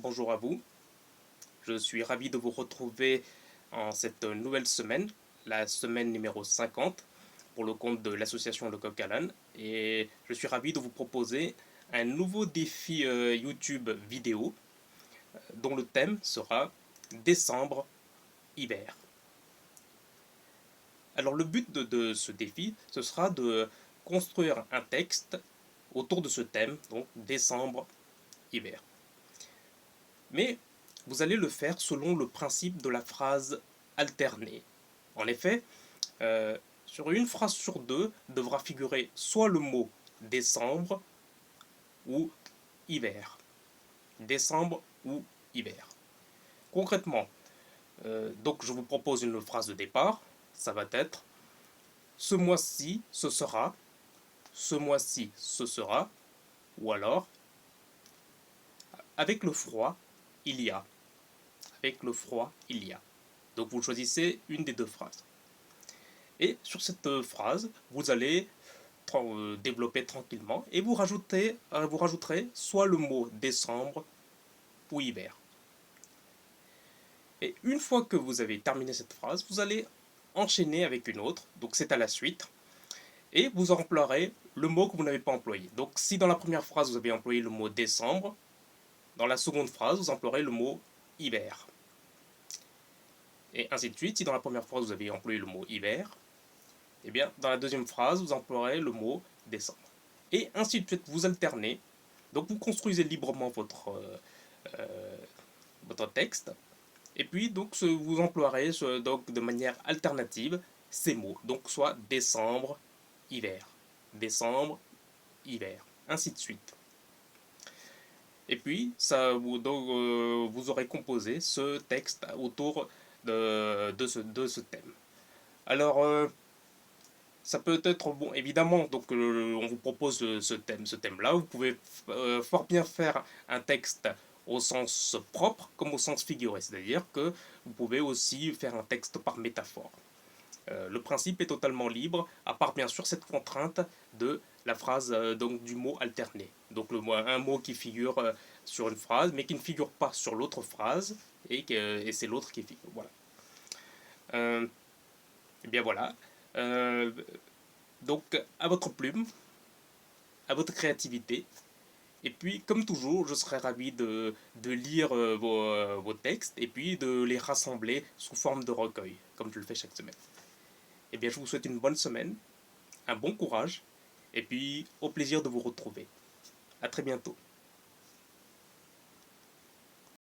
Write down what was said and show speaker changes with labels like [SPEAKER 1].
[SPEAKER 1] bonjour à vous. Je suis ravi de vous retrouver en cette nouvelle semaine, la semaine numéro 50, pour le compte de l'association Le Coq à l'Âne. Et je suis ravi de vous proposer un nouveau défi YouTube vidéo dont le thème sera décembre, hiver. Alors le but de ce défi, ce sera de construire un texte autour de ce thème, donc décembre, hiver. Mais vous allez le faire selon le principe de la phrase alternée. En effet, sur une phrase sur deux devra figurer soit le mot décembre ou hiver. Décembre ou hiver. Concrètement, donc je vous propose une phrase de départ. Ça va être ce mois-ci, ce sera. Ce mois-ci, ce sera. Ou alors, avec le froid, il y a. Avec le froid, il y a. Donc vous choisissez une des deux phrases. Et sur cette phrase, vous allez développer tranquillement et vous rajouterez soit le mot décembre ou hiver. Et une fois que vous avez terminé cette phrase, vous allez enchaîner avec une autre, donc c'est à la suite, et vous emploierez le mot que vous n'avez pas employé. Donc si dans la première phrase vous avez employé le mot décembre, dans la seconde phrase vous emploierez le mot hiver. Et ainsi de suite, si dans la première phrase vous avez employé le mot hiver, eh bien dans la deuxième phrase vous emploierez le mot décembre. Et ainsi de suite, vous alternez. Donc vous construisez librement votre texte. Et puis donc vous emploierez donc, de manière alternative ces mots. Donc soit décembre, hiver. Décembre, hiver. Ainsi de suite. Et puis vous aurez composé ce texte autour de ce thème. Alors ça peut être bon, évidemment, donc on vous propose ce thème-là. Vous pouvez fort bien faire un texte au sens propre comme au sens figuré, c'est-à-dire que vous pouvez aussi faire un texte par métaphore. Le principe est totalement libre, à part bien sûr cette contrainte de la phrase donc du mot alterné. Donc un mot qui figure sur une phrase, mais qui ne figure pas sur l'autre phrase, et c'est l'autre qui figure. Voilà. Et bien voilà. Euh, Donc, à votre plume, à votre créativité. Et puis, comme toujours, je serai ravi de lire vos textes et puis de les rassembler sous forme de recueil, comme je le fais chaque semaine. Et bien, je vous souhaite une bonne semaine, un bon courage, et puis au plaisir de vous retrouver. À très bientôt.